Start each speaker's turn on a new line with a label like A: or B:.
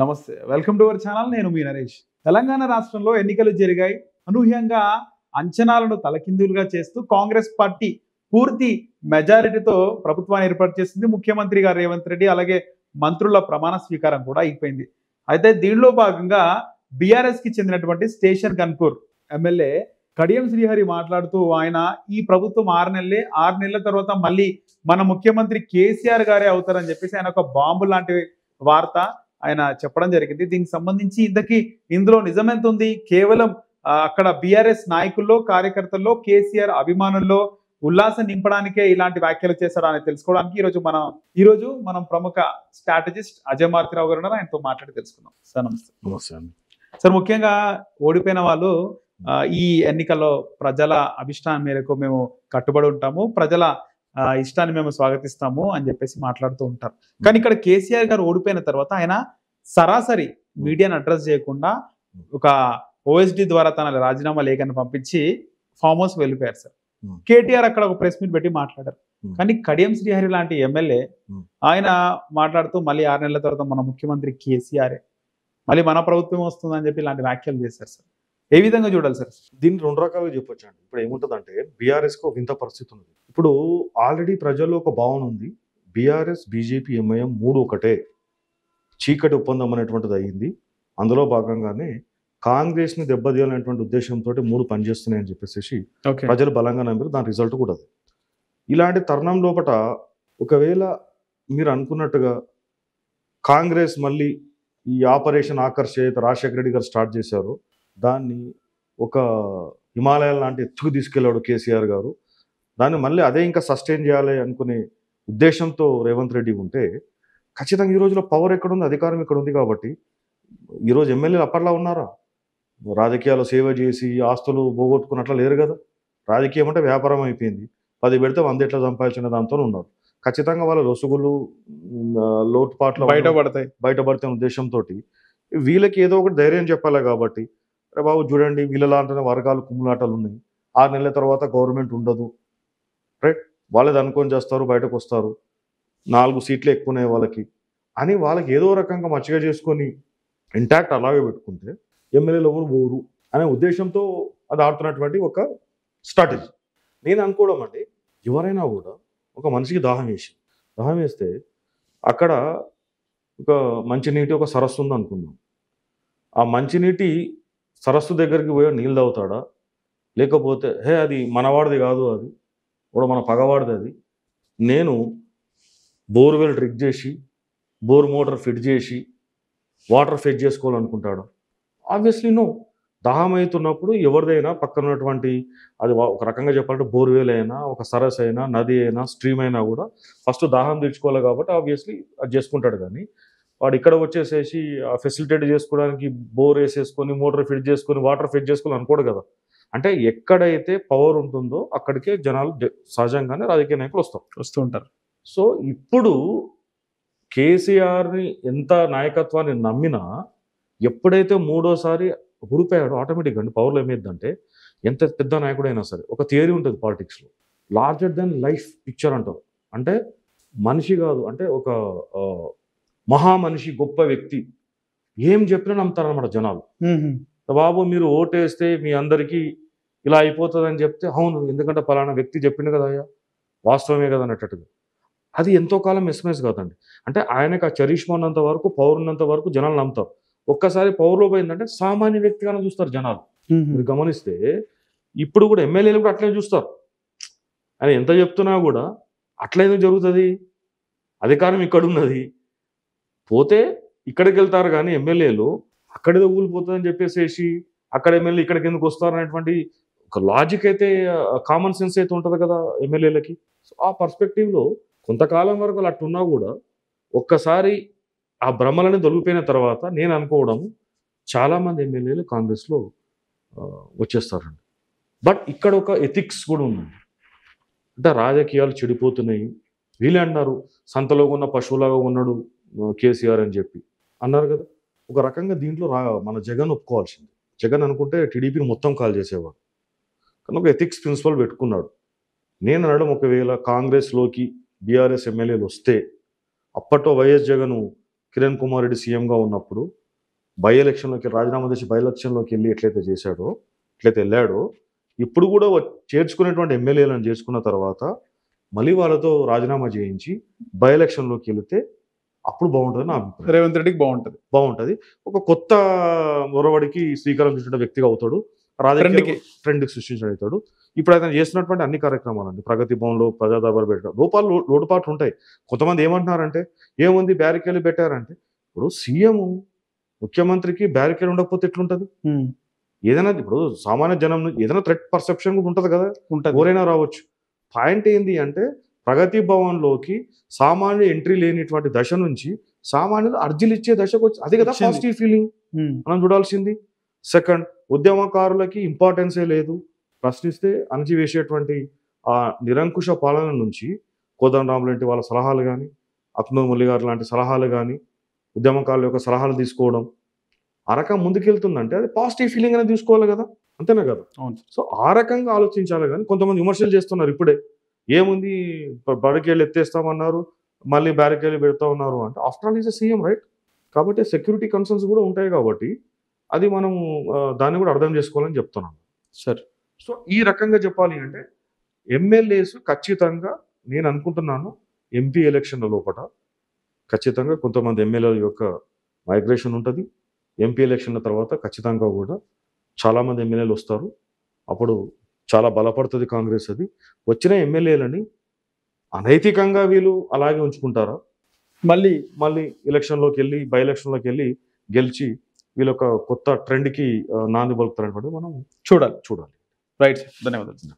A: నమస్తే. Welcome to our channel. నేను మీ నరేష్. తెలంగాణ రాష్ట్రంలో ఎన్నికలు జరిగాయి. అనూహ్యంగా అంచనాలను తలకిందులుగా చేస్తూ కాంగ్రెస్ పార్టీ పూర్తి మెజారిటీతో ప్రభుత్వాన్ని ఏర్పాటు చేసింది. ముఖ్యమంత్రి గారు రేవంత్ రెడ్డి, అలాగే మంత్రుల ప్రమాణ స్వీకారం కూడా అయిపోయింది. అయితే దీనిలో భాగంగా బీఆర్ఎస్కి చెందినటువంటి స్టేషన్ గన్పూర్ ఎమ్మెల్యే కడియం శ్రీహరి మాట్లాడుతూ ఆయన ఈ ప్రభుత్వం 6 నెలల తర్వాత మళ్ళీ మన ముఖ్యమంత్రి కేసీఆర్ గారే అవుతారని చెప్పేసి ఆయన ఒక బాంబు లాంటి వార్త ఆయన చెప్పడం జరిగింది. దీనికి సంబంధించి ఇందులో నిజమెంత ఉంది? కేవలం అక్కడ బీఆర్ఎస్ నాయకుల్లో, కార్యకర్తల్లో, కేసీఆర్ అభిమానుల్లో ఉల్లాసం నింపడానికే ఇలాంటి వ్యాఖ్యలు చేశాడా అని తెలుసుకోవడానికి ఈరోజు మనం ప్రముఖ స్ట్రాటజిస్ట్ అజయ్ మారుతిరావు గారు ఉన్నారు. ఆయనతో మాట్లాడి తెలుసుకుందాం. సార్ నమస్తే.
B: నమస్తే.
A: సార్, ముఖ్యంగా ఓడిపోయిన వాళ్ళు ఈ ఎన్నికల్లో ప్రజల అభిష్టానం మేరకు మేము కట్టుబడి ఉంటాము, ప్రజల ఇష్టాన్ని మేము స్వాగతిస్తాము అని చెప్పేసి మాట్లాడుతూ ఉంటారు. కానీ ఇక్కడ కేసీఆర్ గారు ఓడిపోయిన తర్వాత ఆయన సరాసరి మీడియాను అడ్రస్ చేయకుండా ఒక ఓఎస్డి ద్వారా తన రాజీనామా లేఖను పంపించి ఫామ్ హౌస్ వెళ్ళిపోయారు సార్. కేటీఆర్ అక్కడ ఒక ప్రెస్ మీట్ పెట్టి మాట్లాడారు. కానీ కడియం శ్రీహరి లాంటి ఎమ్మెల్యే ఆయన మాట్లాడుతూ మళ్ళీ 6 నెలల తర్వాత మన ముఖ్యమంత్రి కేసీఆరే, మళ్ళీ మన ప్రభుత్వం వస్తుందని చెప్పి ఇలాంటి వ్యాఖ్యలు చేశారు సార్. ఏ విధంగా చూడాలి సార్?
B: దీన్ని 2 రకాలుగా చెప్పొచ్చు అండి. ఇప్పుడు ఏముంటుందంటే బీఆర్ఎస్కి ఒక వింత పరిస్థితి ఉంది. ఇప్పుడు ఆల్రెడీ ప్రజల్లో ఒక భావన ఉంది, బీఆర్ఎస్, బీజేపీ, ఎంఐఎం 3 ఒకటే, చీకటి ఒప్పందం అనేటువంటిది అయ్యింది. అందులో భాగంగానే కాంగ్రెస్ని దెబ్బతీయాలనేటువంటి ఉద్దేశంతో 3 పనిచేస్తున్నాయని చెప్పేసి ప్రజలు బలంగా నమ్మారు. దాని రిజల్ట్ కూడా అది. ఇలాంటి తరుణం లోపల ఒకవేళ మీరు అనుకున్నట్టుగా కాంగ్రెస్ మళ్ళీ ఈ ఆపరేషన్ ఆకర్ష్ ఏదైతే రాజశేఖర రెడ్డి గారు స్టార్ట్ చేశారో దాన్ని ఒక హిమాలయాల లాంటి ఎత్తుకు తీసుకెళ్ళాడు కేసీఆర్ గారు. దాన్ని మళ్ళీ అదే ఇంకా సస్టైన్ చేయాలి అనుకునే ఉద్దేశంతో రేవంత్ రెడ్డి ఉంటే ఖచ్చితంగా ఈ రోజులో పవర్ ఎక్కడుంది, అధికారం ఇక్కడ ఉంది. కాబట్టి ఈరోజు ఎమ్మెల్యేలు అప్పట్లో ఉన్నారా? రాజకీయాల్లో సేవ చేసి ఆస్తులు పోగొట్టుకున్నట్లా లేరు కదా. రాజకీయం అంటే వ్యాపారం అయిపోయింది. 10 పెడితే 100 ఎట్లా సంపాదించిన దాంతో ఉన్నారు. ఖచ్చితంగా వాళ్ళ లొసుగులు, లోటుపాట్లు బయటపడితే ఉద్దేశంతో వీళ్ళకి ఏదో ఒకటి ధైర్యం చెప్పాలి. కాబట్టి రే బాబు చూడండి, వీళ్ళలాంటి వర్గాలు కుమ్ములాటలు ఉన్నాయి, 6 నెలల తర్వాత గవర్నమెంట్ ఉండదు, రైట్, వాళ్ళది అనుకొని చేస్తారు, బయటకు వస్తారు, 4 సీట్లు ఎక్కువనే వాళ్ళకి అని వాళ్ళకి ఏదో రకంగా మచ్చిగా చేసుకొని ఇంటాక్ట్ అలాగే పెట్టుకుంటే ఎమ్మెల్యేలు ఎవరు పోరు అనే ఉద్దేశంతో అది ఆడుతున్నటువంటి ఒక స్ట్రాటజీ. నేను అనుకోవడం అంటే ఎవరైనా కూడా ఒక మనిషికి దాహం వేస్తే అక్కడ ఒక మంచినీటి ఒక సరస్సు ఉంది అనుకుందాం. ఆ మంచినీటి సరస్సు దగ్గరికి పోయి నీళ్ళు తాగుతాడా? లేకపోతే అది మనవాడిది కాదు, అది కూడా మన పగవాడిది, అది నేను బోర్వెల్ డ్రిగ్ చేసి బోర్ మోటార్ ఫిట్ చేసి వాటర్ ఫెచ్ చేసుకోవాలనుకుంటాడు? Obviously no. దాహం అవుతున్నప్పుడు ఎవరిదైనా పక్కన ఉన్నటువంటి అది ఒక రకంగా చెప్పాలంటే బోర్వెల్ అయినా, ఒక సరస్సు అయినా, నది అయినా, స్ట్రీమ్ అయినా కూడా ఫస్ట్ దాహం తీర్చుకోవాలి. కాబట్టి ఆబ్వియస్లీ అది చేసుకుంటాడు. కానీ వాడు ఇక్కడ వచ్చేసేసి ఫెసిలిటేట్ చేసుకోవడానికి బోర్ వేసేసుకొని మోటార్ ఫిట్ చేసుకొని వాటర్ ఫిట్ చేసుకోవాలి అనుకోడు కదా. అంటే ఎక్కడైతే పవర్ ఉంటుందో అక్కడికే జనాలు సహజంగానే రాజకీయ నాయకులు వస్తూ ఉంటారు. సో ఇప్పుడు కేసీఆర్ని ఎంత నాయకత్వాన్ని నమ్మినా ఎప్పుడైతే 3వసారి ఊడిపోయాడో ఆటోమేటిక్గా అండి పవర్లో ఏమైందంటే ఎంత పెద్ద నాయకుడైనా సరే ఒక థియరీ ఉంటుంది పాలిటిక్స్లో, లార్జర్ దెన్ లైఫ్ పిక్చర్ అంటారు. అంటే మనిషి కాదు, అంటే ఒక మహామనిషి, గొప్ప వ్యక్తి ఏం చెప్పినా నమ్ముతారనమాట జనాలు. బాబు మీరు ఓటేస్తే మీ అందరికీ ఇలా అయిపోతుందని చెప్తే అవును, ఎందుకంటే పలానా వ్యక్తి చెప్పిండు కదా, అయ్యా వాస్తవమే కదా అన్నట్టుగా. అది ఎంతో కాలం ఎస్ఎంఎస్ కాదండి. అంటే ఆయనకు ఆ చరిష్మా ఉన్నంత వరకు, పవర్ ఉన్నంత వరకు జనాలు నమ్ముతారు. ఒక్కసారి పవర్లో పోయిందంటే సామాన్య వ్యక్తిగానే చూస్తారు జనాలు. మీరు గమనిస్తే ఇప్పుడు కూడా ఎమ్మెల్యేలు కూడా అట్లే చూస్తారు. ఆయన ఎంత చెప్తున్నా కూడా అట్లయితే జరుగుతుంది, అధికారం ఇక్కడ ఉన్నది, పోతే ఇక్కడికి వెళ్తారు. కానీ ఎమ్మెల్యేలు అక్కడేదో ఊలిపోతుందని చెప్పేసి అక్కడ ఎమ్మెల్యే ఇక్కడికి ఎందుకు వస్తారు అనేటువంటి ఒక లాజిక్ అయితే, కామన్ సెన్స్ అయితే ఉంటుంది కదా ఎమ్మెల్యేలకి. సో ఆ పర్స్పెక్టివ్లో కొంతకాలం వరకు అలా అట్టున్నా కూడా ఒక్కసారి ఆ భ్రమలని దొరికిపోయిన తర్వాత నేను అనుకోవడం చాలామంది ఎమ్మెల్యేలు కాంగ్రెస్లో వచ్చేస్తారండి. బట్ ఇక్కడ ఒక ఎథిక్స్ కూడా ఉందండి. అంటే రాజకీయాలు చెడిపోతున్నాయి, వీళ్ళే అన్నారు సంతలో ఉన్న పశువులాగా ఉన్నాడు కేసీఆర్ అని చెప్పి అన్నారు కదా. ఒక రకంగా దీంట్లో మన జగన్ ఒప్పుకోవాల్సింది. జగన్ అనుకుంటే టీడీపీని మొత్తం కాల్ చేసేవాడు, కానీ ఒక ఎథిక్స్ ప్రిన్సిపల్ పెట్టుకున్నాడు. నేను అనడం ఒకవేళ కాంగ్రెస్లోకి బీఆర్ఎస్ ఎమ్మెల్యేలు వస్తే అప్పట్లో వైఎస్ జగన్ కిరణ్ కుమార్ రెడ్డి సీఎంగా ఉన్నప్పుడు బై ఎలక్షన్లోకి రాజీనామా చేసి బై ఎలక్షన్లోకి వెళ్ళి ఎట్లయితే చేశాడో, ఎట్లయితే వెళ్ళాడో, ఇప్పుడు కూడా చేర్చుకునేటువంటి ఎమ్మెల్యేలను చేర్చుకున్న తర్వాత మళ్ళీ వాళ్ళతో రాజీనామా చేయించి బై ఎలక్షన్లోకి వెళితే అప్పుడు బాగుంటుంది నా అభిప్రాయం.
A: రేవంత్ రెడ్డికి
B: బాగుంటుంది. ఒక కొత్త ఒరవడికి శ్రీకారం చుట్టిన వ్యక్తిగా అవుతాడు, రాజకీయ ట్రెండ్కి సృష్టించడం అవుతాడు. ఇప్పుడు ఆయన చేస్తున్నటువంటి అన్ని కార్యక్రమాలండి, ప్రగతి భవన్లో ప్రజా దర్బారు పెట్టడం, లోటుపాట్లు ఉంటాయి. కొంతమంది ఏమంటున్నారంటే ఏముంది బ్యారికేడ్లు పెట్టారంటే, ఇప్పుడు సీఎం ముఖ్యమంత్రికి బ్యారికేడ్ ఉండకపోతే ఎట్లుంటది? ఏదైనా ఇప్పుడు సామాన్య జనం ఏదైనా థ్రెట్ పర్సెప్షన్ కూడా ఉంటుంది కదా, ఎవరైనా రావచ్చు. పాయింట్ ఏంది అంటే ప్రగతి భవన్లోకి సామాన్య ఎంట్రీ లేనిటువంటి దశ నుంచి సామాన్యులు అర్జీలు ఇచ్చే దశకు వచ్చి, అది కదా పాజిటివ్ ఫీలింగ్ మనం చూడాల్సింది. సెకండ్, ఉద్యమకారులకి ఇంపార్టెన్సే లేదు, ప్రశ్నిస్తే అణచివేసేటువంటి ఆ నిరంకుశ పాలన నుంచి కోదండరాం లాంటి వాళ్ళ సలహాలు కానీ, అక్నూర్ మురళి గారు లాంటి సలహాలు కానీ, ఉద్యమకారుల యొక్క సలహాలు తీసుకోవడం, ఆ రకం ముందుకెళ్తుందంటే అది పాజిటివ్ ఫీలింగ్ అనేది తీసుకోవాలి కదా, అంతేనా కదా? సో ఆ రకంగా ఆలోచించాలి. కానీ కొంతమంది విమర్శలు చేస్తున్నారు ఇప్పుడే, ఏముంది బ్యారికేడ్లు ఎత్తేస్తామన్నారు, మళ్ళీ బ్యారికేడ్లు పెడతా ఉన్నారు అంటే, after all is a CM right? కాబట్టి సెక్యూరిటీ కన్సర్న్స్ కూడా ఉంటాయి కాబట్టి అది మనం దాన్ని కూడా అర్థం చేసుకోవాలని చెప్తున్నాను.
A: సరే,
B: సో ఈ రకంగా చెప్పాలి అంటే ఎమ్మెల్యేస్ ఖచ్చితంగా నేను అనుకుంటున్నాను ఎంపీ ఎలక్షన్ల లోపల ఖచ్చితంగా కొంతమంది ఎమ్మెల్యేల యొక్క మైగ్రేషన్ ఉంటుంది. ఎంపీ ఎలక్షన్ల తర్వాత ఖచ్చితంగా కూడా చాలామంది ఎమ్మెల్యేలు వస్తారు. అప్పుడు చాలా బలపడుతుంది కాంగ్రెస్. అది వచ్చిన ఎమ్మెల్యేలని అనైతికంగా వీళ్ళు అలాగే ఉంచుకుంటారా, మళ్ళీ ఎలక్షన్లోకి వెళ్ళి బై ఎలక్షన్లోకి వెళ్ళి గెలిచి వీళ్ళొక కొత్త ట్రెండ్కి నాంది పలుకుతారనేది మనం చూడాలి.
A: రైట్, ధన్యవాదాలు.